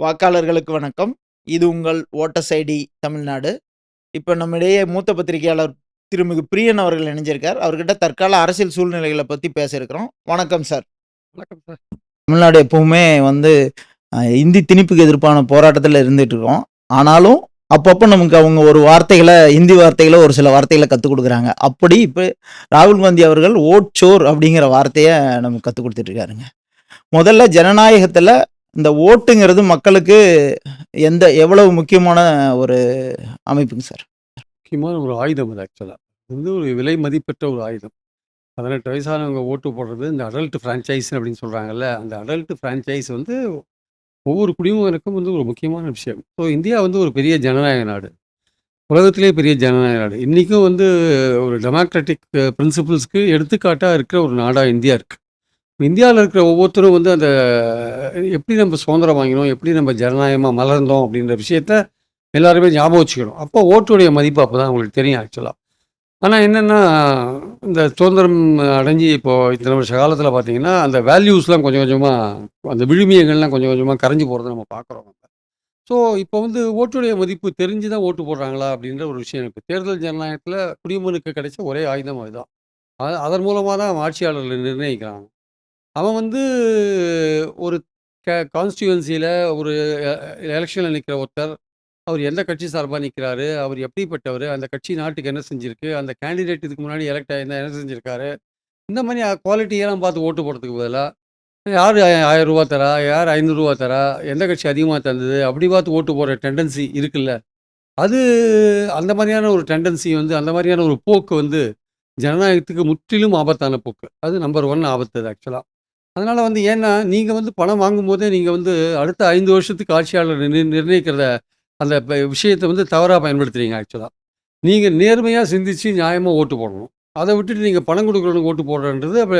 வாக்காளர்களுக்கு வணக்கம். இது உங்கள் வோட்டர்ஸ் ஐடி தமிழ்நாடு. இப்ப நம்மிடையே மூத்த பத்திரிகையாளர் திருமிகு பிரியன் அவர்கள் இணைஞ்சிருக்கார். அவர்கிட்ட தற்கால அரசியல் சூழ்நிலைகள பத்தி பேச இருக்கிறோம். வணக்கம் சார். வணக்கம் சார். தமிழ்நாடு எப்பவுமே வந்து இந்தி திணிப்புக்கு எதிர்ப்பான போராட்டத்துல இருந்துட்டு இருக்கோம். ஆனாலும் அப்பப்ப நமக்கு அவங்க ஒரு வார்த்தைகள ஹிந்தி வார்த்தைகள ஒரு சில வார்த்தைகள கத்துக் குடுக்குறாங்க. அப்படி இப்ப ராகுல் காந்தி அவர்கள் "வோட் சோர்" அப்படிங்கிற வார்த்தைய நமக்கு கத்துக் குடுத்துட்டு இருக்காருங்க. முதல்ல ஜனநாயகத்துல இந்த ஓட்டுங்கிறது மக்களுக்கு எவ்வளவு முக்கியமான ஒரு அமைப்புங்க சார்? முக்கியமான ஒரு ஆயுதம் அது ஆக்சுவலா. இது வந்து ஒரு விலை மதிப்பற்ற ஒரு ஆயுதம். 18 வயசானவங்க ஓட்டு போடுறது இந்த அடல்ட் ஃப்ரான்சைஸ் அப்படின்னு சொல்றாங்கல்ல. அந்த அடல்ட் ஃப்ரான்சைஸ் வந்து ஒவ்வொரு குடிமகனுக்கும் வந்து ஒரு முக்கியமான விஷயம். ஸோ இந்தியா வந்து ஒரு பெரிய ஜனநாயக நாடு. உலகத்திலேயே பெரிய ஜனநாயக நாடு. இன்னைக்கும் வந்து ஒரு டெமோக்ராட்டிக் பிரின்சிபிள்ஸ்க்கு எடுத்துக்காட்டா இருக்கிற ஒரு நாடா இந்தியா இருக்கு. இந்தியால இருக்கிற ஒவ்வொருத்தரும் வந்து அந்த எப்படி நம்ம சுதந்திரம் வாங்கினோம், எப்படி நம்ம ஜனநாயகமா மலர்ந்தோம் அப்படின்ற விஷயத்த எல்லாருமே ஞாபகம் வச்சுக்கணும். அப்போ ஓட்டுடைய மதிப்பு அப்பதான் அவங்களுக்கு தெரியும் ஆக்சுவலா. ஆனா என்னன்னா, இந்த சுதந்திரம் அடைஞ்சு இப்போ இத்தனை வருஷ காலத்துல பார்த்தீங்கன்னா, அந்த வேல்யூஸ்லாம் கொஞ்சம் கொஞ்சமா அந்த விழுமியங்கள்லாம் கொஞ்சம் கொஞ்சமா கரைஞ்சு போறத நம்ம பார்க்குறோம். ஸோ இப்போ வந்து ஓட்டுடைய மதிப்பு தெரிஞ்சு தான் ஓட்டு போடுறாங்களா அப்படின்ற ஒரு விஷயம் இருக்கு. தேர்தல் ஜனநாயகத்துல குடிமகனுக்கு கிடைச்ச ஒரே ஆயுதம் அதுதான். அதன் மூலமா தான் ஆட்சியாளர்கள் நிர்ணயிக்கிறாங்க. அவன் வந்து ஒரு கான்ஸ்டிட்யூவன்சியில ஒரு எலெக்ஷன்ல நிக்கிற ஒருத்தர், அவர் எந்த கட்சி சார்பா நிக்கிறாரு, அவர் எப்படிப்பட்டவரு, அந்த கட்சி நாட்டுக்கு என்ன செஞ்சிருக்கு, அந்த கேண்டிடேட் இதுக்கு முன்னாடி எலெக்ட் ஆயிருந்தா என்ன செஞ்சிருக்காரு, இந்த மாரி குவாலிட்டியெல்லாம் பார்த்து ஓட்டு போடுறதுக்கு பதிலா, யார் ரூ. 1000 தரா, யார் ரூ. 500 தரா, எந்த கட்சி அதிகமா தந்தது, அப்படி பார்த்து ஓட்டு போடுற டெண்டன்சி இருக்குல்ல. அது அந்த மாரியான ஒரு டெண்டன்சி வந்து அந்த மாரியான ஒரு போக்கு வந்து ஜனநாயகத்துக்கு முற்றிலும் ஆபத்தான போக்கு. அது நம்பர் 1 ஆபத்து அது ஆக்சுவலா. அதனால வந்து ஏன்னா, நீங்க வந்து பணம் வாங்கும்போதே நீங்க வந்து அடுத்த 5 வருஷத்துக்கு ஆட்சியாளர் நிர்ணயிக்கிறத அந்த விஷயத்த வந்து தவறா பயன்படுத்துறீங்க ஆக்சுவலா. நீங்க நேர்மையா சிந்திச்சு நியாயமா ஓட்டு போடணும். அத விட்டுட்டு நீங்க பணம் குடுக்குறவனுக்கு ஓட்டு போடுறன்றது அப்ப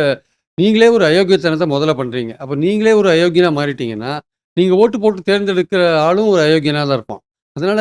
நீங்களே ஒரு அயோக்கியத்தனத்த முதல்ல பண்றீங்க. அப்ப நீங்களே ஒரு அயோக்கியனா மாறிட்டீங்கன்னா, நீங்க ஓட்டு போட்டு தேர்ந்தெடுக்கிற ஆளும் ஒரு அயோக்கியனா தான் இருப்பான். அதனால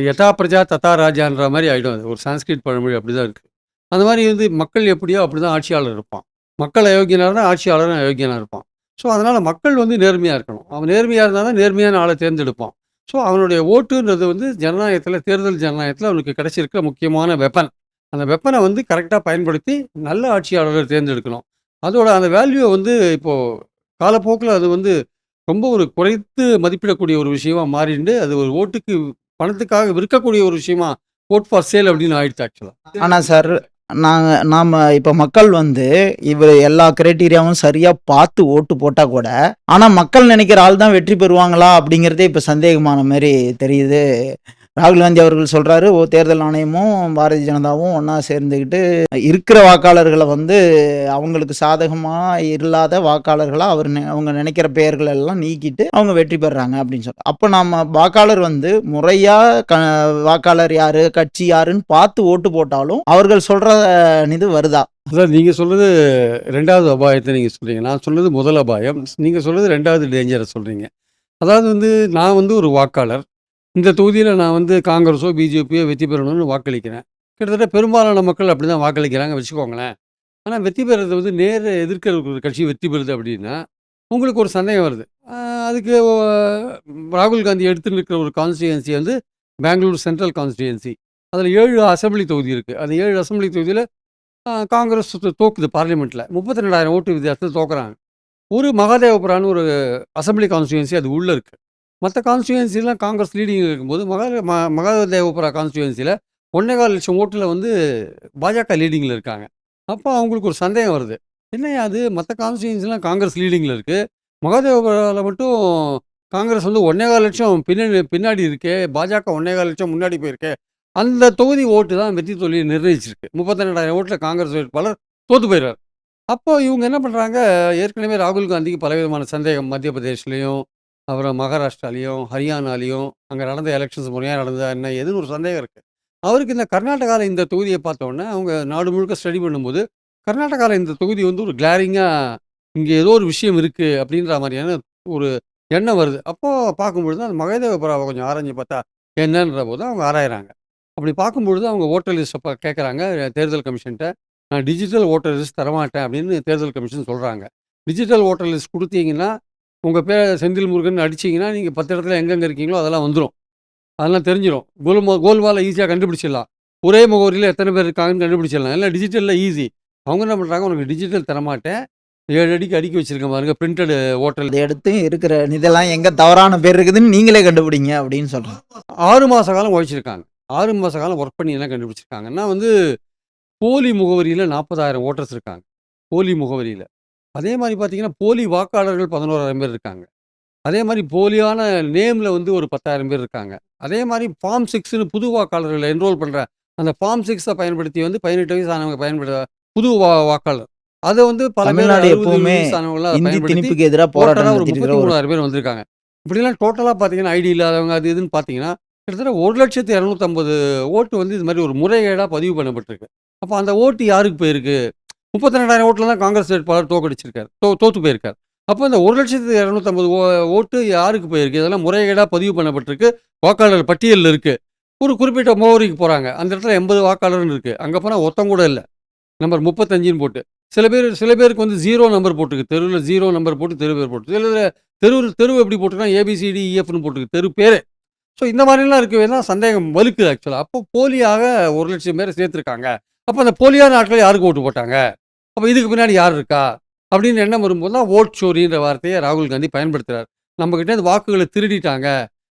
யதா பிரஜா ததா ராஜான்ற மாரி ஆயிடும் அது. ஒரு சான்ஸ்கிரிட் பழமொழி அப்படிதான் இருக்கு. அந்த மாரி வந்து மக்கள் எப்படியோ அப்படிதான் ஆட்சியாளர் இருப்பான். மக்கள் அயோக்கியனா இருந்தா ஆட்சியாளரும் அயோக்கியனா இருப்பான். ஸோ, அதனால மக்கள் வந்து நேர்மையா இருக்கணும். அவன் நேர்மையா இருந்தா தான் நேர்மையான ஆள தேர்ந்தெடுப்பான். ஸோ, அவனுடைய ஓட்டுன்றது வந்து ஜனநாயகத்தில தேர்தல் ஜனநாயகத்தில அவனுக்கு கிடைச்சிருக்கிற முக்கியமான வெப்பன். அந்த வெப்பன வந்து கரெக்ட்டா பயன்படுத்தி நல்ல ஆட்சியாளர தேர்ந்தெடுக்கணும். அதோட அந்த வேல்யூவ வந்து இப்போ காலப்போக்குல அது வந்து ரொம்ப ஒரு குறைத்து மதிப்பிடக்கூடிய ஒரு விஷயமா மாறிண்டு, அது ஒரு ஓட்டுக்கு பணத்துக்காக விற்கக்கூடிய ஒரு விஷயமா வோட் ஃபார் சேல் அப்படின்னு ஆயிடுச்சு ஆக்சுவலா. ஆனா சார், நாம இப்ப மக்கள் வந்து இவரு எல்லா கிரைட்டீரியாவும் சரியா பார்த்து ஓட்டு போட்டா கூட, ஆனா மக்கள் நினைக்கிற ஆள் தான் வெற்றி பெறுவாங்களா? அப்படிங்கிறதே இப்ப சந்தேகமான மாரி தெரியுது. ராகுல் காந்தி அவர்கள் சொல்றாரு, தேர்தல் ஆணையமும், பாரதிய ஜனதாவும் ஒண்ணா சேர்ந்துகிட்டு இருக்கிற வாக்காளர்கள வந்து அவங்களுக்கு சாதகமா இல்லாத வாக்காளர்களா அவங்க நினைக்கிற பெயர்கள் எல்லாம் நீக்கிட்டு அவங்க வெற்றி பெறுறாங்க அப்படின்னு அப்ப நம்ம வாக்காளர் வந்து முறையா வாக்காளர் யாரு, கட்சி யாருன்னு பார்த்து ஓட்டு போட்டாலும் அவர்கள் சொல்ற இது வருதா? அதான் நீங்க சொல்றது 2வது அபாயத்த நீங்க சொல்றீங்க. நான் சொன்னது முதல் அபாயம். நீங்க சொல்றது 2வது டேஞ்சர சொல்றீங்க. அதாவது வந்து நான் வந்து ஒரு வாக்காளர். இந்த தொகுதியில நான் வந்து காங்கிரஸோ, பிஜேபியோ வெற்றி பெறணும்னு வாக்களிக்கிறேன். கிட்டத்தட்ட பெரும்பாலான மக்கள் அப்படிதான் வாக்களிக்கிறாங்க வச்சுக்கோங்களேன். ஆனா வெற்றி பெறது வந்து நேர எதிர்க்கிற ஒரு கட்சி வெற்றி பெறுது அப்படின்னா, உங்களுக்கு ஒரு சந்தேகம் வருது. அ அதுக்கு ராகுல் காந்தி எடுத்துன்னு இருக்கிற ஒரு கான்ஸ்டிட்யூயன்சி வந்து பெங்களூர் சென்ட்ரல் கான்ஸ்டிட்யூயன்சி. அதில 7 அசெம்பிளி தொகுதி இருக்கு. அந்த 7 அசெம்பிளி தொகுதியில காங்கிரஸ் தோக்குது பார்லிமெண்ட்ல. 32,000 ஓட்டு வித்தியாசத்துல தோக்குறாங்க. ஒரு மகாதேவபுரான்னு ஒரு அசெம்பிளி கான்ஸ்டிட்யூயன்சி அது உள்ள இருக்கு. மத்த கான்ஸ்டிட்யூயன்சிலாம் காங்கிரஸ் லீடிங்ல இருக்கும்போது, மகாதேவபுரா கான்ஸ்டிட்யூயன்சில 1,400,000 ஓட்டுல வந்து பாஜக லீடிங்ல இருக்காங்க. அப்போ அவங்களுக்கு ஒரு சந்தேகம் வருது. என்னய்யா இது மத்த கான்ஸ்டிட்யூயன்சிலாம் காங்கிரஸ் லீடிங்ல இருக்கு. மகாதேவபுரால மட்டும் காங்கிரஸ் வந்து 1,400,000 பின்னாடி இருக்கே. பாஜக 1,400,000 முன்னாடி போயிருக்கே. அந்த தொகுதி ஓட்டு தான் வெற்றி தோல்விய நிர்ணயிச்சிருக்கு. 32,000 ஓட்டுல காங்கிரஸ் வேட்பாளர் தோத்து போயிறாரு. அப்போ இவங்க என்ன பண்றாங்க, ஏற்கனவே ராகுல் காந்திக்கு பலவிதமான சந்தேகம். மத்திய பிரதேஷ்லயும், அப்புறம் மகாராஷ்டிராலயும், ஹரியானாலயும் அங்க நடந்த எலக்ஷன்ஸ் முறையா நடந்ததா என்ன ஏதுன்னு ஒரு சந்தேகம் இருக்கு. அவருக்கு இந்த கர்நாடகால இந்த தொகுதிய பார்த்தோனே, அவங்க நாடு முழுக்க ஸ்டடி பண்ணும்போது, கர்நாடகால இந்த தொகுதி வந்து ஒரு கிளாரிங்கா இங்க ஏதோ ஒரு விஷயம் இருக்கு அப்படின்ற மாரியான ஒரு எண்ணம் வருது. அப்போ பார்க்கும்பொழுது அந்த மகதேவபுராவ கொஞ்சம் ஆராய்ஞ்சு பார்த்தா என்னன்ற போது அவங்க ஆராய்றாங்க. அப்படி பார்க்கும்பொழுது அவங்க வோட்டர் லிஸ்ட்ட கேட்கறாங்க தேர்தல் கமிஷன்ட்ட. நான் டிஜிட்டல் வோட்டர் லிஸ்ட் தரமாட்டேன் அப்படின்னு தேர்தல் கமிஷன் சொல்றாங்க. டிஜிட்டல் வோட்டர் லிஸ்ட் குடுத்தீங்கன்னா, உங்கள் பேர் செந்தில் முருகன் அடிச்சிங்கன்னா நீங்கள் 10 இடத்துல எங்கெங்கே இருக்கீங்களோ அதெல்லாம் வந்துடும். அதெல்லாம் தெரிஞ்சிடும். கோல்மாலை ஈஸியாக கண்டுபிடிச்சிடலாம். ஒரே முகவரியில் எத்தனை பேர் இருக்காங்கன்னு கண்டுபிடிச்சிடலாம். எல்லாம் டிஜிட்டலில் ஈஸி. அவங்க என்ன பண்ணுறாங்க, உனக்கு டிஜிட்டல் தரமாட்டேன், 7 அடிக்கு அடுக்கி வச்சிருக்கேன் பாருங்க பிரிண்டட் ஓட்டல். அதை எடுத்து இருக்கிற இதெல்லாம் எங்க தவறான பேர் இருக்குதுன்னு நீங்களே கண்டுபிடிங்க அப்படின்னு சொல்றேன். 6 மாத காலம் உழைச்சிருக்காங்க. 6 மாத காலம் ஒர்க் பண்ணி என்ன கண்டுபிடிச்சிருக்காங்கன்னா வந்து போலி முகவரியில் 40,000 ஓட்டர்ஸ் இருக்காங்க. போலி முகவரியில். அதே மாதிரி பார்த்தீங்கன்னா போலி வாக்காளர்கள் 11,000 பேர் இருக்காங்க. அதே மாதிரி போலியான நேமில் வந்து ஒரு 10,000 பேர் இருக்காங்க. அதே மாதிரி ஃபார்ம் 6ன்னு புது வாக்காளர்களை என்ரோல் பண்ணுற அந்த ஃபார்ம் 6 பயன்படுத்தி வந்து 18 வயசு ஆனவங்க பயன்படுத்த புது வாக்காளர். அதை வந்து பல பேர் தமிழ்நாடு 60 எப்பவுமே வயசு ஆனவங்களாம் இந்தி பயன்படுத்தி திணிப்புக்கு எதிராக டோட்டலாக போராட்டம் ஒரு நடத்திட்டு இருக்கிற ஒரு 33,000 பேர் வந்திருக்காங்க. இப்படிலாம் டோட்டலாக பார்த்தீங்கன்னா ஐடி இல்லாதவங்க அது இதுன்னு பார்த்தீங்கன்னா கிட்டத்தட்ட 1,250,000 ஓட்டு வந்து இது மாதிரி ஒரு முறைகேடாக பதிவு பண்ணப்பட்டிருக்கு. அப்போ அந்த ஓட்டு யாருக்கு போயிருக்கு? 32,000 ஓட்டில் தான் காங்கிரஸ் வேட்பாளர் தோக்கடிச்சிருக்காரு, தோற்று போயிருக்கார். அப்போ இந்த 1,250,000 ஓட்டு யாருக்கு போயிருக்கு? இதெல்லாம் முறைகேடாக பதிவு பண்ணப்பட்டிருக்கு. வாக்காளர் பட்டியலில் இருக்குது. ஒரு குறிப்பிட்ட முகவரிக்கு போகிறாங்க. அந்த இடத்துல 80 வாக்காளர்னு இருக்குது. அங்கே போனால் ஒருத்தன் கூட இல்லை. நம்பர் 35ன்னு போட்டு. சில பேருக்கு வந்து 0 நம்பர் போட்டுருக்கு. தெருவில் 0 நம்பர் போட்டு தெரு பேர் போட்டு. தெரு எப்படி போட்டுருக்காங்க, ஏபிசிடி இஎஃப்னு போட்டுருக்கு தெரு பேர். ஸோ இந்த மாதிரிலாம் இருக்கவே தான் சந்தேகம் வலுக்குது ஆக்சுவலாக. அப்போ போலியாக 1,00,000 பேரை சேர்த்துருக்காங்க. அப்போ அந்த போலியான ஆட்கள் யாருக்கு ஓட்டு போட்டாங்க? அப்போ இதுக்கு பின்னாடி யார் இருக்கா? அப்படின்னு எண்ணம் வரும்போது தான் ஓட் சோரின்ற வார்த்தையை ராகுல் காந்தி பயன்படுத்துகிறார். நம்மக்கிட்ட இந்த வாக்குகளை திருடிட்டாங்க.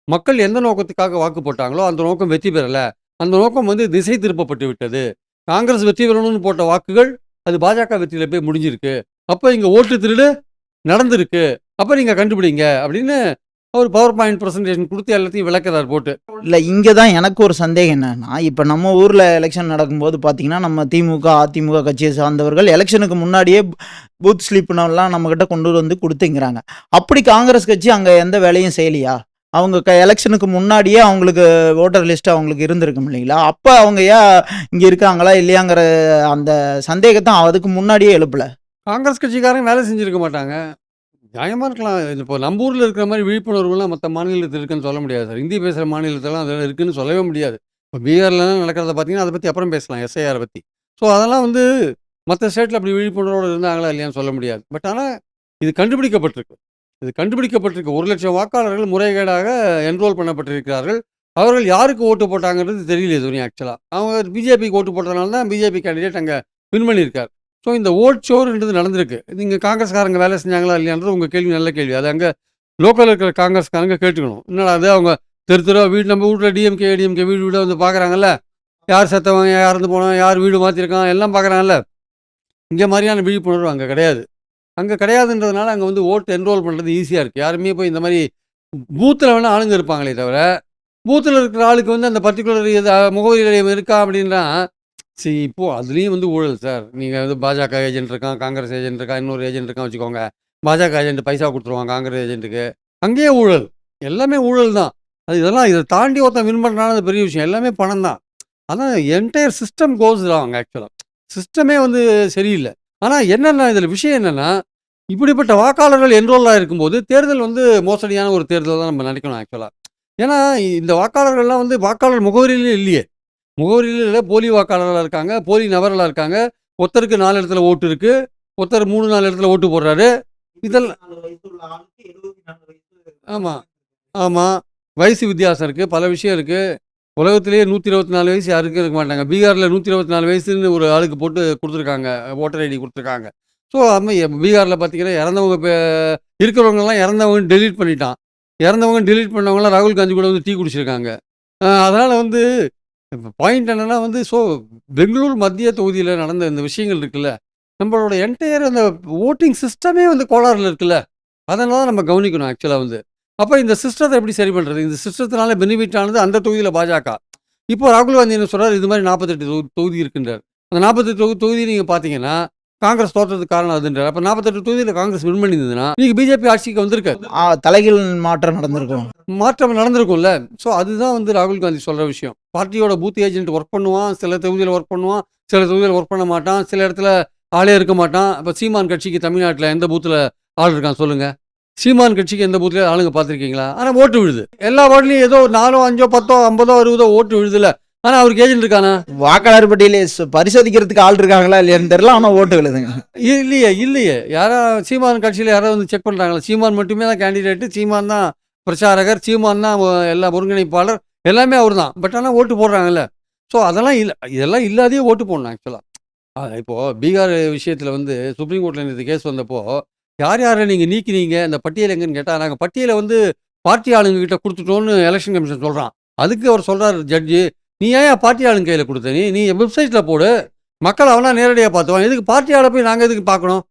மக்கள் எந்த நோக்கத்துக்காக வாக்கு போட்டாங்களோ அந்த நோக்கம் வெற்றி பெறலை. அந்த நோக்கம் வந்து திசை திருப்பப்பட்டு விட்டது. காங்கிரஸ் வெற்றி பெறணும்னு போட்ட வாக்குகள் அது பாஜக வெற்றியில் போய் முடிஞ்சிருக்கு. அப்போ இங்கே ஓட்டு திருடு நடந்திருக்கு. அப்போ நீங்கள் கண்டுபிடிங்க அப்படின்னு அவர் பவர் பாயிண்ட் ப்ரெசன்டேஷன் கொடுத்து எல்லாத்தையும் விளக்குறார் போட்டு. இல்லை, இங்கே தான் எனக்கு ஒரு சந்தேகம் என்னன்னா, இப்போ நம்ம ஊரில் எலெக்ஷன் நடக்கும்போது பார்த்தீங்கன்னா நம்ம திமுக அதிமுக கட்சியை சார்ந்தவர்கள் எலெக்ஷனுக்கு முன்னாடியே பூத் ஸ்லிப்னெல்லாம் நம்மக்கிட்ட கொண்டு வந்து கொடுத்துங்கிறாங்க. அப்படி காங்கிரஸ் கட்சி அங்கே எந்த வேலையும் செய்யலையா? அவங்க எலெக்ஷனுக்கு முன்னாடியே அவங்களுக்கு ஓட்டர் லிஸ்ட் அவங்களுக்கு இருந்திருக்கும் இல்லைங்களா? அப்போ அவங்க ஏன் இங்கே இருக்காங்களா இல்லையாங்கிற அந்த சந்தேகத்தை அதுக்கு முன்னாடியே எழுப்பல. காங்கிரஸ் கட்சிக்காரங்க வேலை செஞ்சுருக்க மாட்டாங்க. நியாயமாக இருக்கலாம். இப்போ நம்ம ஊரில் இருக்கிற மாதிரி விழிப்புணர்வுலாம் மற்ற மாநிலத்தில் இருக்குன்னு சொல்ல முடியாது சார். ஹிந்தி பேசுகிற மாநிலத்திலாம் அதெல்லாம் இருக்குன்னு சொல்லவே முடியாது. இப்போ பீகார்லாம் நடக்கிறத பார்த்தீங்கன்னா அதை பற்றி அப்புறம் பேசலாம், எஸ்ஐஆரை பற்றி. ஸோ அதெல்லாம் வந்து மற்ற ஸ்டேட்டில் அப்படி விழிப்புணர்வோடு இருந்தாங்களா இல்லையான்னு சொல்ல முடியாது. பட் ஆனால் இது கண்டுபிடிக்கப்பட்டிருக்கு. 1,00,000 வாக்காளர்கள் முறைகேடாக என்ரோல் பண்ணப்பட்டிருக்கிறார்கள். அவர்கள் யாருக்கு ஓட்டு போட்டாங்கிறது தெரியல இதுவரையும் ஆக்சுவலாக. அவங்க பிஜேபிக்கு ஓட்டு போட்டதுனால தான் பிஜேபி கேண்டிடேட் அங்கே வின் பண்ணியிருக்கார். ஸோ இந்த ஓட் ஷோர்ன்றது நடந்திருக்கு. நீங்கள் காங்கிரஸ்காரங்க வேலை செஞ்சாங்களா இல்லையான்றது உங்கள் கேள்வி நல்ல கேள்வி. அது அங்கே லோக்கலில் இருக்கிற காங்கிரஸ்காரங்க கேட்டுக்கணும். என்னடா அது அவங்க தெரு வீடு நம்ம வீட்டில் டிஎம்கே ஏடிஎம்கே வீடு வந்து பார்க்குறாங்கல்ல, யார் செத்தவங்க, யார் இறந்து போனவங்க, யார் வீடு மாற்றிருக்கான் எல்லாம் பார்க்குறாங்கல்ல. இங்கே மாதிரியான விழிப்புணர்வு அங்கே கிடையாது. அங்கே கிடையாதுன்றதுனால அங்கே வந்து ஓட்டு என்ரோல் பண்ணுறது ஈஸியாக இருக்குது. யாருமே போய் இந்த மாதிரி பூத்தில் வேணால் ஆளுங்க இருப்பாங்களே தவிர, பூத்தில் இருக்கிற ஆளுக்கு வந்து அந்த பர்டிகுலர் முகவரி நிலையம் இருக்கா அப்படின்னா சரி. இப்போது அதுலேயும் வந்து ஊழல் சார். நீங்கள் வந்து பாஜக ஏஜென்ட் இருக்கான், காங்கிரஸ் ஏஜென்ட் இருக்கான், இன்னொரு ஏஜென்ட் இருக்கான் வச்சுக்கோங்க. பாஜக ஏஜென்ட் பைசா கொடுத்துருவான் காங்கிரஸ் ஏஜென்ட்டுக்கு. அங்கேயே ஊழல். எல்லாமே ஊழல் தான். இதை தாண்டி ஒருத்தன் வின் பண்ணுறான்னு அது பெரிய விஷயம். எல்லாமே பணம் தான். ஆனால் என்டையர் சிஸ்டம் கோஸ் ராங் ஆக்சுவலாக. சிஸ்டமே வந்து சரியில்லை. ஆனால் என்னென்னா இதில் விஷயம் என்னென்னா, இப்படிப்பட்ட வாக்காளர்கள் என்ரோலாக இருக்கும்போது தேர்தல் வந்து மோசடியான ஒரு தேர்தல் தான் நம்ம நினைக்கணும் ஆக்சுவலாக. ஏன்னா இந்த வாக்காளர்கள்லாம் வந்து வாக்காளர் முகவரியிலே இல்லையே. முகவரியில் இல்லை, போலி வாக்காளர்களாக இருக்காங்க, போலி நபர்களாக இருக்காங்க. ஒருத்தருக்கு 4 இடத்துல ஓட்டு இருக்குது, ஒருத்தர் 3-4 இடத்துல ஓட்டு போடுறாரு. இதெல்லாம் ஆமாம் ஆமாம் வயசு வித்தியாசம் இருக்குது, பல விஷயம் இருக்குது. உலகத்திலேயே 124 வயசு யாருக்கும் இருக்க மாட்டாங்க. பீகாரில் 124 வயசுன்னு ஒரு ஆளுக்கு போட்டு கொடுத்துருக்காங்க, ஓட்டர் ஐடி கொடுத்துருக்காங்க. ஸோ அது பீகாரில் பார்த்தீங்கன்னா இறந்தவங்க இருக்கிறவங்கலாம் இறந்தவங்க டெலீட் பண்ணிட்டான். இறந்தவங்க டெலீட் பண்ணவங்களாம் ராகுல் காந்தி கூட வந்து டீ குடிச்சிருக்காங்க. அதனால் வந்து பாயிண்ட் என்னென்னா வந்து பெங்களூர் மத்திய தொகுதியில் நடந்த இந்த விஷயங்கள் இருக்குல்ல, நம்மளோட என்டையர் அந்த ஓட்டிங் சிஸ்டமே வந்து கோளாறுல இருக்குல்ல, அதனால தான் நம்ம கவனிக்கணும் ஆக்சுவலாக வந்து. அப்போ இந்த சிஸ்டத்தை எப்படி சரி பண்ணுறது? இந்த சிஸ்டத்தினால பெனிஃபிட் ஆனது அந்த தொகுதியில் பாஜக. இப்போ ராகுல் காந்தி என்ன சொல்கிறார், இது மாதிரி 48 தொகுதி இருக்குன்றார். அந்த 48 தொகுதி நீங்கள் பார்த்தீங்கன்னா காங்கிரஸ் தோற்றதுக்கு காரணம் அதுன்றார். அப்போ 48 தொகுதியில் காங்கிரஸ் வின் பண்ணியிருந்ததுன்னா நீங்கள் பிஜேபி ஆட்சிக்கு வந்திருக்காரு. தலைகள் மாற்றம் நடந்திருக்கும்ல. ஸோ அதுதான் வந்து ராகுல் காந்தி சொல்கிற விஷயம். பார்ட்டியோட பூத் ஏஜென்ட் ஒர்க் பண்ணுவான், சில தொகுதியில் ஒர்க் பண்ணுவான், சில தொகுதியில் ஒர்க் பண்ண மாட்டான், சில இடத்துல ஆளே இருக்க மாட்டான். இப்போ சீமான் கட்சிக்கு தமிழ்நாட்டில் எந்த பூத்தில் ஆள் இருக்கான் சொல்லுங்கள்? சீமான் கட்சிக்கு எந்த பூத்தில் ஆளுங்க பார்த்துருக்கீங்களா? ஆனால் ஓட்டு விழுது. எல்லா வார்டுலையும் ஏதோ 4, 5, 10, 50, 60 ஓட்டு விழுதுல. ஆனால் அவருக்கு ஏஜென்ட் இருக்கானா? வாக்காளர் பட்டியலை பரிசோதிக்கிறதுக்கு ஆள் இருக்காங்களா இல்லையான்னு தெரியல, ஆனா ஓட்டு விழுதுங்க. இல்லையே இல்லையே. யாரா சீமான் கட்சியில் யாராவது வந்து செக் பண்ணுறாங்களா? சீமான் மட்டுமே தான் கேண்டிடேட்டு, சீமான் தான் பிரச்சாரகர், சீமான் தான் எல்லா ஒருங்கிணைப்பாளர், எல்லாமே அவர் தான். பட் ஆனால் ஓட்டு போடுறாங்கல்ல. ஸோ அதெல்லாம் இல்லை, இதெல்லாம் இல்லாதையே ஓட்டு போடணும் ஆக்சுவலாக. இப்போது பீகார் விஷயத்தில் வந்து சுப்ரீம் கோர்ட்டில் இந்த கேஸ் வந்தப்போ யார் யாரை நீங்கள் நீக்கினீங்க, அந்த பட்டியல் எங்கன்னு கேட்டால், நாங்கள் பட்டியலை வந்து பார்ட்டி ஆளுங்ககிட்ட கொடுத்துட்டோன்னு எலெக்ஷன் கமிஷன் சொல்கிறான். அதுக்கு அவர் சொல்கிறார் ஜட்ஜு, நீ ஏன் பார்ட்டி ஆளுங்க கையில் கொடுத்த? நீ வெப்சைட்டில் போடு, மக்கள் அவனா நேரடியாக பார்த்துவான். எதுக்கு பார்ட்டி ஆளை போய் நாங்கள் எதுக்கு பார்க்கணும்?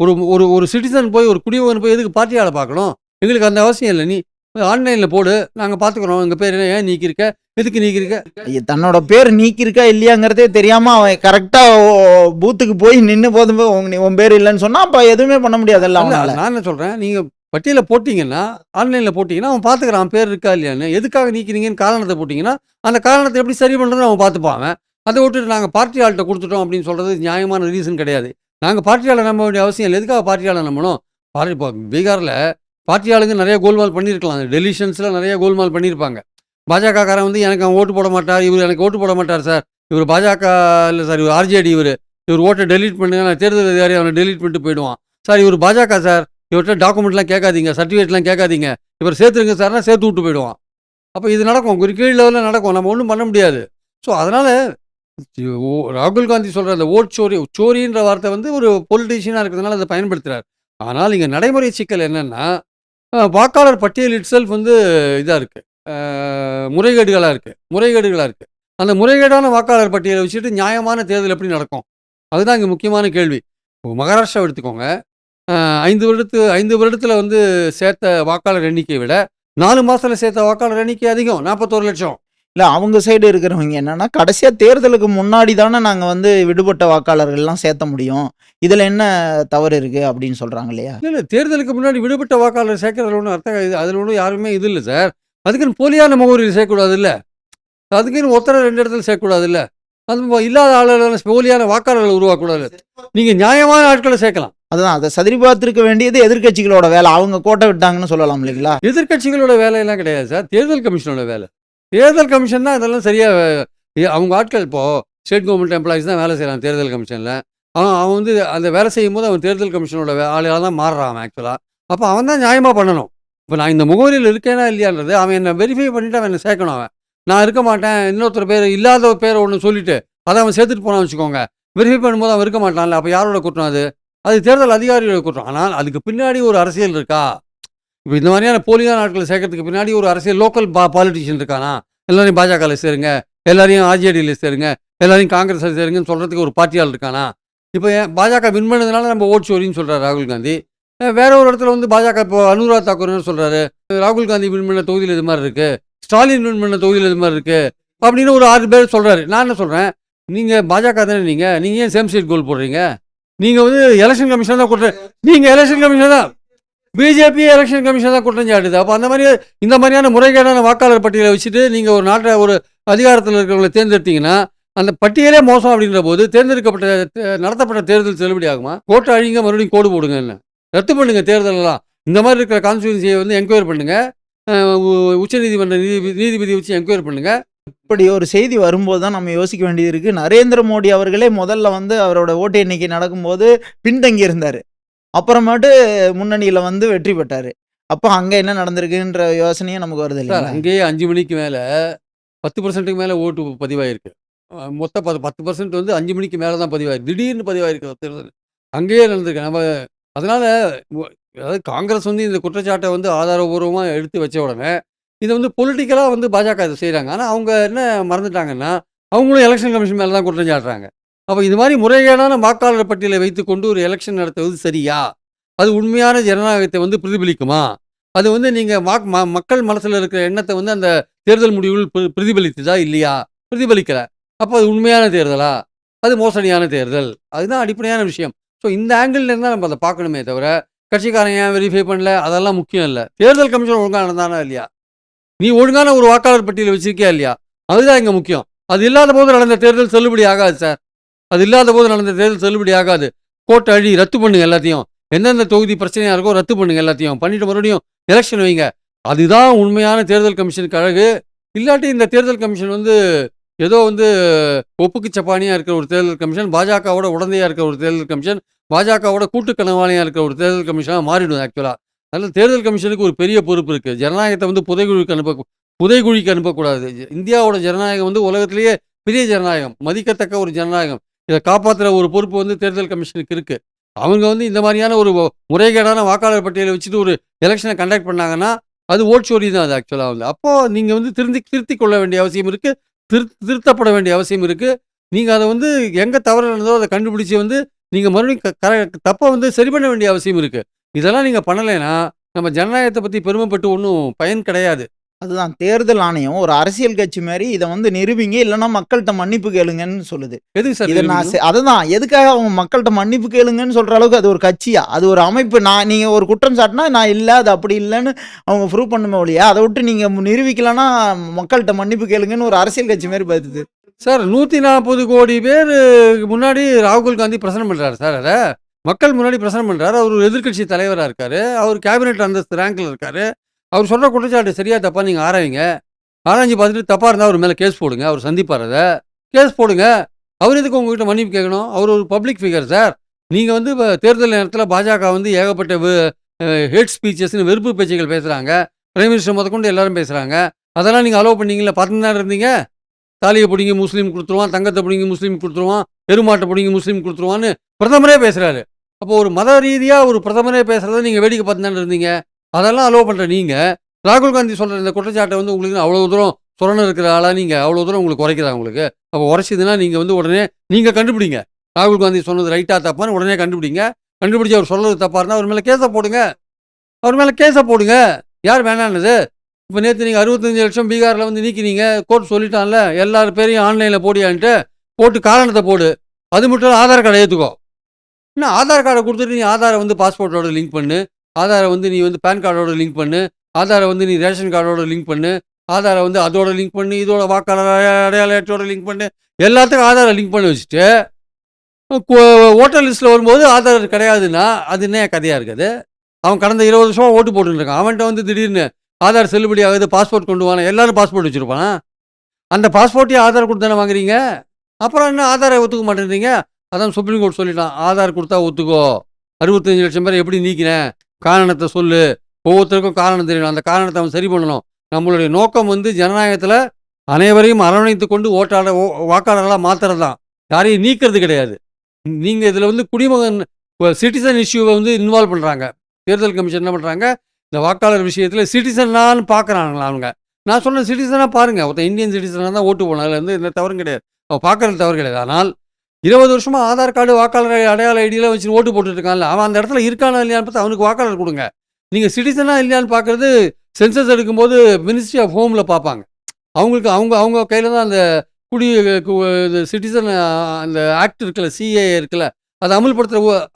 ஒரு ஒரு ஒரு சிட்டிசன் போய், ஒரு குடிமகன் போய் எதுக்கு பார்ட்டி ஆளை பார்க்கணும்? எங்களுக்கு அந்த அவசியம் இல்லை. நீ ஆன்லைனில் போடு, நாங்கள் பார்த்துக்குறோம். எங்கள் பேர் என்ன, ஏன் நீக்கியிருக்க, எதுக்கு நீக்கியிருக்க? தன்னோட பேர் நீக்கியிருக்கா இல்லையாங்கிறதே தெரியாம அவன் கரெக்டா பூத்துக்கு போய் நின்று போதும் உன் பேர் இல்லைன்னு சொன்னா அப்ப எதுவுமே பண்ண முடியாதுல்ல அவனால. நான் என்ன சொல்கிறேன், நீங்கள் பட்டியலை போட்டிங்கன்னா, ஆன்லைனில் போட்டிங்கன்னா அவன் பார்த்துக்கிறான் பேர் இருக்கா இல்லையான்னு. எதுக்காக நீக்கினீங்கன்னு காரணத்தை போட்டிங்கன்னா, அந்த காரணத்தை எப்படி சரி பண்ணுறதுன்னு அவன் பார்த்துப்பான் அவன். அதை விட்டுட்டு நாங்கள் பார்ட்டி ஆள்கிட்ட கொடுத்துட்டோம் அப்படின்னு சொல்கிறது நியாயமான ரீசன் கிடையாது. நாங்கள் பார்ட்டி ஆளை நம்ப வேண்டிய அவசியம் இல்லை. எதுக்காக பார்ட்டி ஆளை நம்பணும்? இப்போ பீகாரில் பார்ட்டி ஆளுங்க நிறைய கோல்மால் பண்ணியிருக்கலாம். டெலிஷன்ஸில் நிறைய கோல்மால் பண்ணியிருப்பாங்க. பாஜகக்காரன் வந்து எனக்கு அவன் ஓட்டு போட மாட்டார், இவர் எனக்கு ஓட்டு போட மாட்டார் சார், இவர் பாஜக இல்லை சார், இவர் ஆர்ஜேடி, இவர் ஓட்டை டெலீட் பண்ணுங்க, நான் தேர்தல் அதிகாரி அவனை டெலீட் பண்ணிட்டு போயிடுவான். சார் இவர் பாஜக சார், இவர்கிட்ட டாக்குமெண்ட்லாம் கேட்காதீங்க, சர்டிஃபிகேட்லாம் கேட்காதீங்க, இவர் சேர்த்துருங்க சார்னா சேர்த்து விட்டு போயிடுவான். அப்போ இது நடக்கும், ஒரு கீழ் லெவலில் நடக்கும், நம்ம ஒன்றும் பண்ண முடியாது. ஸோ அதனால் ராகுல் காந்தி சொல்கிற அந்த ஓட் சோரின்ற வார்த்தை வந்து ஒரு பொலிட்டீஷியனாக இருக்கிறதுனால அதை பயன்படுத்துகிறார். ஆனால் இங்கே நடைமுறை சிக்கல் என்னென்னா, வாக்காளர் பட்டியல் இட் செல்ஃப் வந்து இதாக இருக்குது, முறைகேடுகளாக இருக்குது. அந்த முறைகேடான வாக்காளர் பட்டியலை வச்சுட்டு நியாயமான தேர்தல் எப்படி நடக்கும்? அதுதான் இங்கே முக்கியமான கேள்வி. மகாராஷ்டிரா எடுத்துக்கோங்க. 5 வருடத்தில் வந்து சேர்த்த வாக்காளர் எண்ணிக்கையை விட 4 மாதத்தில் சேர்த்த வாக்காளர் எண்ணிக்கை அதிகம், 41 லட்சம். இல்ல அவங்க சைடு இருக்கிறவங்க என்னன்னா, கடைசியா தேர்தலுக்கு முன்னாடி தானே நாங்க வந்து விடுபட்ட வாக்காளர்கள்லாம் சேர்த்த முடியும், இதுல என்ன தவறு இருக்கு அப்படின்னு சொல்றாங்க இல்லையா? இல்லை தேர்தலுக்கு முன்னாடி விடுபட்ட வாக்காளர் சேர்க்கறதுல ஒன்றும் அர்த்தம் இது, அதில் ஒன்றும் யாருமே இது இல்லை சார். அதுக்குன்னு போலியான முகவரியில் சேர்க்கக்கூடாது இல்லை, அதுக்குன்னு ஒருத்தர 2 இடத்துல சேர்க்கக்கூடாது இல்லை, அது இல்லாத ஆளுகளை போலியான வாக்காளர்களை உருவாக்கக்கூடாது. நீங்கள் நியாயமான ஆட்களை சேர்க்கலாம். அதுதான் அதை சரி பார்த்திருக்க வேண்டியது எதிர்க்கட்சிகளோட வேலை. அவங்க கோட்டை விட்டாங்கன்னு சொல்லலாம் இல்லைங்களா? எதிர்க்கட்சிகளோட வேலையெல்லாம் கிடையாது சார், தேர்தல் கமிஷனோட வேலை. தேர்தல் கமிஷன் தான் இதெல்லாம் சரியாக, அவங்க ஆட்கள் இப்போது ஸ்டேட் கவர்மெண்ட் எம்ப்ளாயிஸ் தான் வேலை செய்கிறான் தேர்தல் கமிஷனில். அவன் வந்து அந்த வேலை செய்யும் போது அவன் தேர்தல் கமிஷனோட ஆளாக தான் மாறுறான் அவன் ஆக்சுவலாக. அப்போ அவன் தான் நியாயமாக பண்ணணும். இப்போ நான் இந்த முகவரியில் இருக்கேனா இல்லையான்றது அவன் என்னை வெரிஃபை பண்ணிவிட்டு அவன் என்னை சேர்க்கணும். அவன் நான் இருக்க மாட்டேன், இன்னொருத்தர் பேர் இல்லாத ஒரு பேரை ஒன்று சொல்லிவிட்டு அதை அவன் சேர்த்துட்டு போனான்னு வச்சுக்கோங்க, வெரிஃபை பண்ணும்போது அவன் இருக்க மாட்டான்ல, அப்போ யாரோட குற்றம் அது? அது தேர்தல் அதிகாரியோட குற்றம். ஆனால் அதுக்கு பின்னாடி ஒரு அரசியல் இருக்கா? இப்போ இந்த மாதிரியான போலியான ஆட்களை சேர்க்கறதுக்கு பின்னாடி ஒரு அரசியல் லோக்கல் பாலிட்டிஷியன் இருக்கானா? எல்லாரையும் பாஜகவில் சேருங்க, எல்லாரையும் ஆர்ஜேடியில் சேருங்க, எல்லாரையும் காங்கிரஸில் சேருங்கன்னு சொல்கிறதுக்கு ஒரு பார்ட்டியால் இருக்கானா? இப்போ பாஜக வின் பண்ணதுனால நம்ம ஓட் சோரின்னு சொல்கிறார் ராகுல் காந்தி. வேற ஒரு இடத்துல வந்து பாஜக இப்போ அனுராக் தாக்கூர்னு சொல்கிறாரு, ராகுல் காந்தி வின் பண்ண தொகுதியில் இது மாதிரி இருக்குது, ஸ்டாலின் வின் பண்ண தொகுதியில் இது மாதிரி இருக்குது அப்படின்னு ஒரு 6 பேர் சொல்கிறாரு. நான் என்ன சொல்கிறேன், நீங்கள் பாஜக தானே, நீங்கள் ஏன் சேம் ஸ்டேட் கோல் போடுறீங்க? நீங்கள் வந்து எலெக்ஷன் கமிஷன் தான் குற்றம், நீங்கள் எலெக்ஷன் கமிஷன் தான், பிஜேபி எலெக்ஷன் கமிஷன் தான் குற்றம் சாட்டுது. அப்போ அந்த மாதிரி இந்த மாதிரியான முறைகேடான வாக்காளர் பட்டியலை வச்சுட்டு நீங்கள் ஒரு நாட்டை ஒரு அதிகாரத்தில் இருக்கிறவங்களை தேர்ந்தெடுத்தீங்கன்னா அந்த பட்டியலே மோசம். அப்படின்ற போது தேர்ந்தெடுக்கப்பட்ட நடத்தப்பட்ட தேர்தல் செல்லுபடி ஆகுமா? கோட்டை அழிங்க, மறுபடியும் கோடு போடுங்க, என்ன ரத்து பண்ணுங்க தேர்தலெல்லாம். இந்த மாதிரி இருக்கிற கான்ஸ்டியூன்சியை வந்து என்கொயரி பண்ணுங்க, உச்சநீதிமன்ற நீதிபதி வச்சு என்கொயரி பண்ணுங்க. இப்படி ஒரு செய்தி வரும்போது தான் நம்ம யோசிக்க வேண்டியது இருக்கு. நரேந்திர மோடி அவர்களே முதல்ல வந்து அவரோட ஓட்டு எண்ணிக்கை நடக்கும்போது பின்தங்கி இருந்தாரு, அப்புறமேட்டு முன்னணியில வந்து வெற்றி பெற்றாரு. அப்போ அங்க என்ன நடந்திருக்குன்ற யோசனையும் நமக்கு வருது சார். இல்லையா? அங்கேயே 5 மணிக்கு மேலே 10% மேலே ஓட்டு பதிவாயிருக்கு. மொத்தம் 10% வந்து 5 மணிக்கு மேலே தான் பதிவாயிருக்கு, திடீர்னு பதிவாயிருக்கு தேர்தல். அங்கேயே நடந்திருக்கு. நம்ம அதனால் அதாவது காங்கிரஸ் வந்து இந்த குற்றச்சாட்டை வந்து ஆதாரபூர்வமாக எடுத்து வச்ச உடனே இதை வந்து பொலிட்டிக்கலாக வந்து பாஜக இதை செய்கிறாங்க. ஆனால் அவங்க என்ன மறந்துட்டாங்கன்னா, அவங்களும் எலெக்ஷன் கமிஷன் மேலே தான் குற்றம் சாட்டுறாங்க. அப்போ இது மாதிரி முறைகேடான வாக்காளர் பட்டியலை வைத்துக்கொண்டு ஒரு எலெக்ஷன் நடத்துவது சரியா? அது உண்மையான ஜனநாயகத்தை வந்து பிரதிபலிக்குமா? அது வந்து நீங்கள் மக்கள் மனசில் இருக்கிற எண்ணத்தை வந்து அந்த தேர்தல் முடிவுகள் பிரதிபலித்துதா இல்லையா? பிரதிபலிக்கல. அப்போ அது உண்மையான தேர்தலா? அது மோசடியான தேர்தல். அதுதான் அடிப்படையான விஷயம். ஸோ இந்த ஆங்கிள் இருந்தால் நம்ம அதை பார்க்கணுமே தவிர, கட்சிக்காரன் ஏன் வெரிஃபை பண்ணல அதெல்லாம் முக்கியம் இல்லை. தேர்தல் கமிஷன் ஒழுங்காக நடந்தானா இல்லையா? நீ ஒழுங்கான ஒரு வாக்காளர் பட்டியலை வச்சிருக்கியா இல்லையா? அதுதான் இங்கே முக்கியம். அது இல்லாத போது நடந்த தேர்தல் செல்லுபடி ஆகாது சார். அது இல்லாத போது நடந்த தேர்தல் செல்லுபடி ஆகாது. கோட்டை அழி, ரத்து பண்ணுங்க எல்லாத்தையும். எந்தெந்த தொகுதி பிரச்சனையாக இருக்கோ ரத்து பண்ணுங்க எல்லாத்தையும். பண்ணிட்டு மறுபடியும் எலெக்ஷன் வைங்க. அதுதான் உண்மையான தேர்தல் கமிஷனுக்கு அழகு. இல்லாட்டி இந்த தேர்தல் கமிஷன் வந்து ஏதோ வந்து ஒப்புக்கு சப்பானியா இருக்கிற ஒரு தேர்தல் கமிஷன், பாஜகவோட உடந்தையா இருக்கிற ஒரு தேர்தல் கமிஷன், பாஜகவோட கூட்டு கனவாளியா இருக்கிற ஒரு தேர்தல் கமிஷனா மாறிடும் ஆக்சுவலா. அதனால தேர்தல் கமிஷனுக்கு ஒரு பெரிய பொறுப்பு இருக்கு. ஜனநாயகத்த வந்து புதைகுழிக்கு அனுப்பக்கூடாது. இந்தியாவோட ஜனநாயகம் வந்து உலகத்திலேயே பெரிய ஜனநாயகம். மதிக்கத்தக்க ஒரு ஜனநாயகம். இத காப்பாத்துற ஒரு பொறுப்பு வந்து தேர்தல் கமிஷனுக்கு இருக்கு. அவங்க வந்து இந்த மாரியான ஒரு முறைகேடான வாக்காளர் பட்டியல வச்சுட்டு ஒரு எலக்ஷன கண்டக்ட் பண்ணாங்கன்னா, அது ஓட் சோரி தான் அது ஆக்சுவலா வந்து. அப்போ நீங்க வந்து திருத்திக் கொள்ள வேண்டிய அவசியம் இருக்கு. திருத்தப்பட வேண்டிய அவசியம் இருக்கு. நீங்க அத வந்து எங்க தவறு நடந்ததோ அத கண்டுபிடிச்சு வந்து நீங்க மறுபடியும் தப்ப வந்து சரி பண்ண வேண்டிய அவசியம் இருக்கு. இதெல்லாம் நீங்க பண்ணலைன்னா, நம்ம ஜனநாயகத்த பத்தி பெருமைப்பட்டு ஒண்ணும் பயன் கிடையாது. அதுதான் தேர்தல் ஆணையம் ஒரு அரசியல் கட்சி மாரி இத வந்து நிரூபிங்க, இல்லன்னா மக்கள்ட்ட மன்னிப்பு கேளுங்கன்னு சொல்லுது. எதுக்கு சார் இத நான் நிரூபிக்கணும்? அதுதான் எதுக்காக அவங்க மக்கள்ட்ட மன்னிப்பு கேளுங்கன்னு சொல்ற அளவுக்கு அது ஒரு கட்சியா? அது ஒரு அமைப்பு. நீங்க ஒரு குற்றம் சாட்டுனா, நான் இல்ல, அது அப்படி இல்லன்னு அவங்க ப்ரூவ் பண்ணுமே ஒழிய, அத விட்டு நீங்க நிரூபிக்கலன்னா மக்கள்ட்ட மன்னிப்பு கேளுங்கன்னு ஒரு அரசியல் கட்சி மாரி பதிது. சார் 140,00,00,000 பேரு முன்னாடி ராகுல் காந்தி பிரசனம் பண்றாரு சார் அத. மக்கள் முன்னாடி பிரசனம் பண்றாரு. அவரு ஒரு எதிர்க்கட்சி தலைவரா இருக்காரு. அவரு கேபினெட் அந்தஸ்து ரேங்க்ல இருக்காரு. அவர் சொல்ற குற்றச்சாட்டு சரியா தப்பா நீங்க ஆராயுங்க. ஆராய்ஞ்சு பார்த்துட்டு தப்பா இருந்தா அவர் மேல கேஸ் போடுங்க. அவர் சந்திப்பார் அத. கேஸ் போடுங்க. அவரு எதுக்கு உங்ககிட்ட மன்னிப்பு கேட்கணும்? அவர் ஒரு பப்ளிக் ஃபிகர் சார். நீங்க வந்து தேர்தல் நேரத்தில பாஜக வந்து ஏகப்பட்ட ஹேட் ஸ்பீச்சஸ்ன்னு வெறுப்பு பேச்சுகள் பேசுறாங்க. பிரைம் மினிஸ்டர் முதற்கொண்டு எல்லாரும் பேசுறாங்க. அதெல்லாம் நீங்க அலோவ் பண்ணீங்கல்ல, பார்த்துன்னு தானே இருந்தீங்க. தாலிய புடுங்கி முஸ்லீம் குடுத்துருவான், தங்கத்த புடுங்கி முஸ்லீம் குடுத்துருவான், எருமாட்ட புடுங்கி முஸ்லீம் குடுத்துருவான்னு பிரதமரே பேசுறாரு. அப்போ ஒரு மத ரீதியா ஒரு பிரதமரே பேசுறத நீங்க வேடிக்கை பார்த்துன்னு தானே இருந்தீங்க. அதெல்லாம் அலோவ் பண்ற நீங்க, ராகுல் காந்தி சொல்ற இந்த குற்றச்சாட்ட வந்து உங்களுக்கு அவ்வளவு தூரம் சொரணை இருக்கிற ஆளா நீங்க? அவ்வளவு தூரம் உங்களுக்கு உரைக்குதா உங்களுக்கு? அப்போ உரைச்சுதுன்னா நீங்க வந்து உடனே நீங்க கண்டுபிடிங்க. ராகுல் காந்தி சொன்னது ரைட்டா தப்பான்னு உடனே கண்டுபிடிங்க. கண்டுபிடிச்சு அவர் சொல்றது தப்பா இருந்தா அவர் மேல கேஸ போடுங்க. அவர் மேல கேஸ போடுங்க. யார் வேணான்னது? இப்ப நேத்து நீங்க 65,00,000 பீகார்ல வந்து நீக்கினீங்க. கோர்ட் சொல்லிட்டான்ல, எல்லார் பேரையும் ஆன்லைன்ல போடியான்ட்டு. போட்டு காரணத்த போடு. அது மட்டும் இல்ல, ஆதார் கார்ட ஏத்துக்கோ. என்ன ஆதார் கார்ட குடுத்துட்டு நீ ஆதார வந்து பாஸ்போர்ட்டோட லிங்க் பண்ணு. ஆதார வந்து நீ வந்து பான் கார்டோட லிங்க் பண்ணு. ஆதார வந்து நீ ரேஷன் கார்டோட லிங்க் பண்ணு. ஆதார வந்து அதோட லிங்க் பண்ணு. இதோட வாக்காளர் அடையாள அட்டையோட லிங்க் பண்ணு. எல்லாத்துக்கும் ஆதார லிங்க் பண்ணி வச்சுட்டு, கு ஓட்டர் லிஸ்ட்ல வரும்போது ஆதார் கிடையாதுன்னா, அது என்ன கதையா இருக்கு அது? அவன் கடந்த 20 வருஷமா ஓட்டு போட்டுட்டு இருக்கான். அவன்ட்ட வந்து திடீர்னு ஆதார் செல்லுபடி ஆகுது, பாஸ்போர்ட் கொண்டு வான்னா, எல்லாரும் பாஸ்போர்ட் வச்சிருப்பானா? அந்த பாஸ்போர்ட்டையும் ஆதார் குடுத்து தானே வாங்குறீங்க. அப்புறம் என்ன ஆதார ஒத்துக்க மாட்டேன்றீங்க? அதான் சுப்ரீம் கோர்ட் சொல்லிட்டான். ஆதார் குடுத்தா ஒத்துக்கோ. 65,00,000 பேர எப்படி நீக்கின? காரணத்த சொல்லு. ஒவ்வொருத்தருக்கும் காரணம் தெரியணும். அந்த காரணத்த அவன் சரி பண்ணணும். நம்மளுடைய நோக்கம் வந்து ஜனநாயகத்தில அனைவரையும் அரவணைத்துக் கொண்டு வாக்காளர்களா மாத்துறது தான். யாரையும் நீக்கிறது கிடையாது. நீங்க இதில வந்து குடிமகன் சிட்டிசன் இஷ்யூவ வந்து இன்வால்வ் பண்றாங்க. தேர்தல் கமிஷன் என்ன பண்றாங்க? இந்த வாக்காளர் விஷயத்தில சிட்டிசனான்னு பார்க்குறாங்களா அவங்க. நான் சொன்னேன் சிட்டிசனா பாருங்க. ஒருத்தன் இந்தியன் சிட்டிசனா தான் ஓட்டு போடணும். அதில வந்து எந்த தவறும் கிடையாது. அவன் பார்க்கறது தவறு கிடையாது. ஆனால் 20 வருஷமா ஆதார் கார்டு, வாக்காளர் அடையாள ஐடிலாம் வச்சு ஓட்டு போட்டுட்டு இருக்கான்ல, அவன் அந்த இடத்துல இருக்கானா இல்லையான்னு பார்த்து அவனுக்கு வாக்காளர் குடுங்க. நீங்க சிட்டிசனா இல்லையான்னு பார்க்கறது சென்சஸ் எடுக்கும்போது மினிஸ்ட்ரி ஆஃப் ஹோம்ல பார்ப்பாங்க. அவங்களுக்கு அவங்க அவங்க கையில தான் அந்த குடி கு சிட்டிசன் அந்த ஆக்ட் இருக்குல்ல, சிஏஏ இருக்குல்ல, அத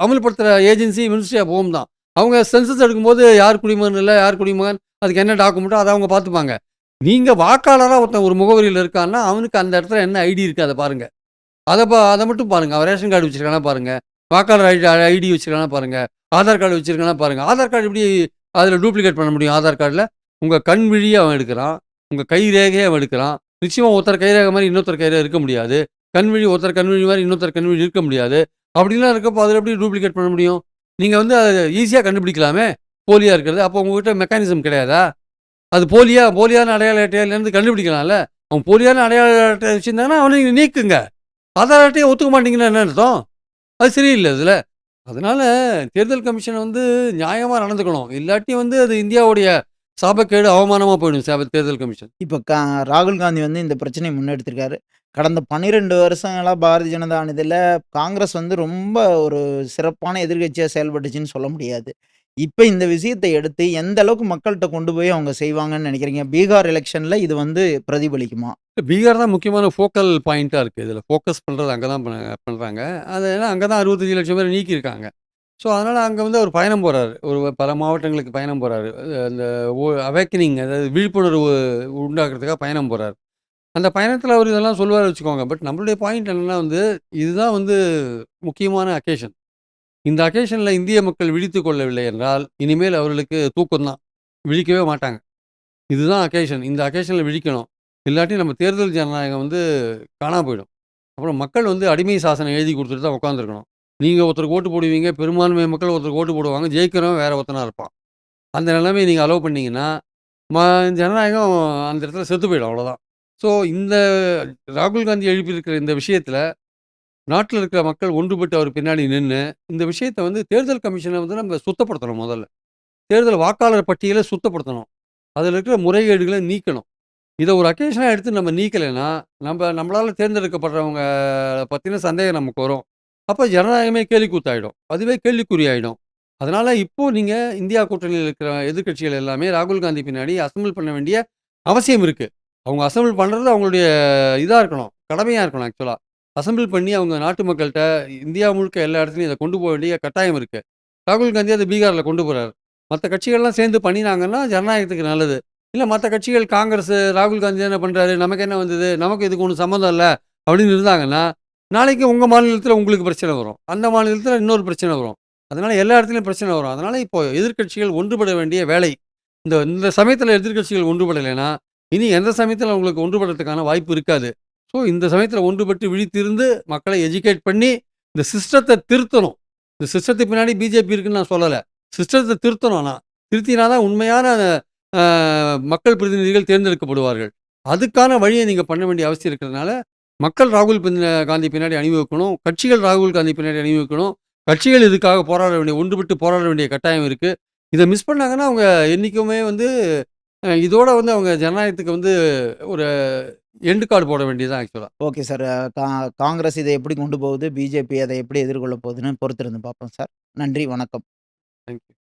அமல்படுத்துற ஏஜென்சி மினிஸ்ட்ரி ஆஃப் ஹோம் தான். அவங்க சென்சஸ் எடுக்கும்போது யார் குடிமகன் இல்ல, யார் குடிமகன், அதுக்கு என்ன டாக்குமெண்ட்டோ அத அவங்க பார்த்துப்பாங்க. நீங்க வாக்காளரா ஒருத்தன் ஒரு முகவரியில இருக்கான்னா, அவனுக்கு அந்த இடத்துல என்ன ஐடி இருக்கு அத பாருங்க. அத மட்டும் பாருங்க. அவன் ரேஷன் கார்டு வச்சிருக்கானா பாருங்க. வாக்காளர் ஐடி வச்சிருக்கானா பாருங்க. ஆதார் கார்டு வச்சிருக்கானா பாருங்க. ஆதார் கார்டு எப்படி அதில டூப்ளிகேட் பண்ண முடியும் ஆதார் கார்டுல? உங்க கண் விழிய அவன் எடுக்குறான். உங்க கை ரேகைய அவன் எடுக்குறான். நிச்சயமா ஒருத்தர் கை ரேகை மாரி இன்னொருத்தர் கை ரேகை இருக்க முடியாது. கண் விழி ஒருத்தர் கண் விழி மாரி இன்னொருத்தர் கண் விழி இருக்க முடியாது. அப்படிலாம் இருக்கப்போ அதில எப்படி டூப்ளிகேட் பண்ண முடியும்? நீங்க வந்து அத ஈஸியா கண்டுபிடிக்கலாமே! போலியா இருக்கிறது. அப்போ உங்ககிட்ட மெக்கானிசம் கிடையாதா? அது போலியான அடையாள அட்டையிலேருந்து கண்டுபிடிக்கலாம்ல. அவன் போலியான அடையாள அட்டை வச்சிருந்தான்னா, அவன நீங்க நீக்குங்க. ஆதார் அட்டைய ஒத்துக்க மாட்டீங்கன்னா என்ன அர்த்தம்? அது சரியில்ல இதுல. அதனால தேர்தல் கமிஷன் வந்து நியாயமா நடந்துக்கணும். இல்லாட்டி வந்து அது இந்தியாவுடைய சாபக்கேடு, அவமானமா போயிடும் தேர்தல் கமிஷன். இப்ப ராகுல் காந்தி வந்து இந்த பிரச்சனைய முன்னெடுத்திருக்காரு. கடந்த 12 வருஷங்களா பாரதிய ஜனதா அணிதில காங்கிரஸ் வந்து ரொம்ப ஒரு சிறப்பான எதிர்க்கட்சியா செயல்பட்டுச்சுன்னு சொல்ல முடியாது. இப்ப இந்த விஷயத்த எடுத்து எந்த அளவுக்கு மக்கள்ட்ட கொண்டு போய் அவங்க செய்வாங்கன்னு நினைக்கிறீங்க? பீகார் எலக்ஷன்ல இது வந்து பிரதிபலிக்குமா? பீகார் தான் முக்கியமான ஃபோக்கல் பாயிண்ட்டா இருக்கு. இதுல ஃபோக்கஸ் பண்றது அங்க தான் பண்றாங்க. அது ஏன்னா அங்க தான் 65,00,000 பேர நீக்கியிருக்காங்க. ஸோ, அதனால அங்க வந்து அவர் பயணம் போறாரு. ஒரு பல மாவட்டங்களுக்கு பயணம் போறாரு. அந்த அவேக்கனிங் அதாவது விழிப்புணர்வு உண்டாக்குறதுக்காக பயணம் போறாரு. அந்த பயணத்தில அவர் இதெல்லாம் சொல்லுவாரு வச்சுக்கோங்க. பட் நம்மளுடைய பாயிண்ட் என்னன்னா வந்து, இதுதான் வந்து முக்கியமான அக்கேஷன். இந்த அக்கேஷன்ல இந்திய மக்கள் விழித்துக் கொள்ளவில்லை என்றால், இனிமேல் அவர்களுக்கு தூக்கம் தான். விழிக்கவே மாட்டாங்க. இதுதான் அக்கேஷன். இந்த அக்கேஷன்ல விழிக்கணும். இல்லாட்டி நம்ம தேர்தல் ஜனநாயகம் வந்து காணாம போயிடும். அப்புறம் மக்கள் வந்து அடிமை சாசனம் எழுதி குடுத்துட்டு தான் உட்காந்துருக்கணும். நீங்க ஒருத்தருக்கு ஓட்டு போடுவீங்க, பெரும்பான்மை மக்கள் ஒருத்தருக்கு ஓட்டு போடுவாங்க, ஜெயிக்கிறவன் வேற ஒருத்தனா இருப்பான். அந்த நிலைமைய நீங்க அலோவ் பண்ணீங்கன்னா, ம ஜனநாயகம் அந்த இடத்துல செத்து போயிடும் அவ்வளோதான். ஸோ இந்த ராகுல் காந்தி எழுப்பியிருக்கிற இந்த விஷயத்தில, நாட்டில இருக்கிற மக்கள் ஒன்றுபட்டு அவர் பின்னாடி நின்னு, இந்த விஷயத்த வந்து தேர்தல் கமிஷன வந்து நம்ம சுத்தப்படுத்தணும் முதல்ல. தேர்தல் வாக்காளர் பட்டியல சுத்தப்படுத்தணும். அதில இருக்கிற முறைகேடுகள நீக்கணும். இத ஒரு அக்கேஷனா எடுத்து நம்ம நீக்கலைன்னா, நம்மளால தேர்ந்தெடுக்கப்படுறவங்க பத்தின சந்தேகம் நமக்கு வரும். அப்ப ஜனநாயகமே கேலிக்கூத்தாயிடும். அதுவே கேள்விக்குறியாயிடும். அதனால இப்போ நீங்க இந்தியா கூட்டணியில இருக்கிற எதிர்க்கட்சிகள் எல்லாமே ராகுல் காந்தி பின்னாடி அசெம்பிள் பண்ண வேண்டிய அவசியம் இருக்கு. அவங்க அசெம்பிள் பண்றது அவங்களுடைய இதா இருக்கணும். கடமையா இருக்கணும் ஆக்சுவலா. அசெம்பிள் பண்ணி அவங்க நாட்டு மக்கள்ட்ட இந்தியா முழுக்க எல்லா இடத்துலயும் இத கொண்டு போக வேண்டிய கட்டாயம் இருக்கு. ராகுல் காந்தி அத பீகார்ல கொண்டு போறாரு. மத்த கட்சிகள்லாம் சேர்ந்து பண்ணினாங்கன்னா ஜனநாயகத்துக்கு நல்லது. இல்ல மத்த கட்சிகள் காங்கிரஸ் ராகுல் காந்தி தானே பண்றாரு. நமக்கு என்ன வந்தது? நமக்கு இதுக்கு ஒண்ணும் சம்மந்தம் இல்ல. அப்படின்னு இருந்தாங்கன்னா, நாளைக்கு உங்க மாநிலத்தில உங்களுக்கு பிரச்சனை வரும். அந்த மாநிலத்தில இன்னொரு பிரச்சனை வரும். அதனால எல்லா இடத்துலயும் பிரச்சனை வரும். அதனால இப்போ எதிர்க்கட்சிகள் ஒன்றுபட வேண்டிய வேலை. இந்த இந்த சமயத்தில எதிர்க்கட்சிகள் ஒன்றுபடலைன்னா, இனி எந்த சமயத்தில அவங்களுக்கு ஒன்றுபடுறதுக்கான வாய்ப்பு இருக்காது. ஸோ இந்த சமயத்தில ஒன்றுபட்டு விழித்திருந்து மக்களை எஜுகேட் பண்ணி, இந்த சிஸ்டத்த திருத்தணும். இந்த சிஸ்டத்துக்கு பின்னாடி பிஜேபி இருக்குன்னு நான் சொல்லல. சிஸ்டத்த திருத்தணும் ஆனா. திருத்தினா தான் உண்மையான அ மக்கள் பிரதிநிதிகள் தேர்ந்தெடுக்கப்படுவார்கள். அதுக்கான வழிய நீங்க பண்ண வேண்டிய அவசியம் இருக்கிறதுனால, மக்கள் ராகுல் காந்தி பின்னாடி அணிவகுக்கணும். கட்சிகள் ராகுல் காந்தி பின்னாடி அணிவகுக்கணும். கட்சிகள் இதுக்காக போராட வேண்டிய ஒன்றுபட்டு போராட வேண்டிய கட்டாயம் இருக்கு. இத மிஸ் பண்ணாங்கன்னா, அவங்க என்னைக்குமே வந்து இதோட வந்து அவங்க ஜனநாயகத்துக்கு வந்து ஒரு எண்ட் கார்ட் போட வேண்டியது தான் ஆக்சுவலா. Okay sir. காங்கிரஸ் இத எப்படி கொண்டு போகுது? பிஜேபி அத எப்படி எதிர்கொள்ள போகுதுன்னு பொறுத்திருந்து பார்ப்போம் சார். நன்றி, வணக்கம். Thank you.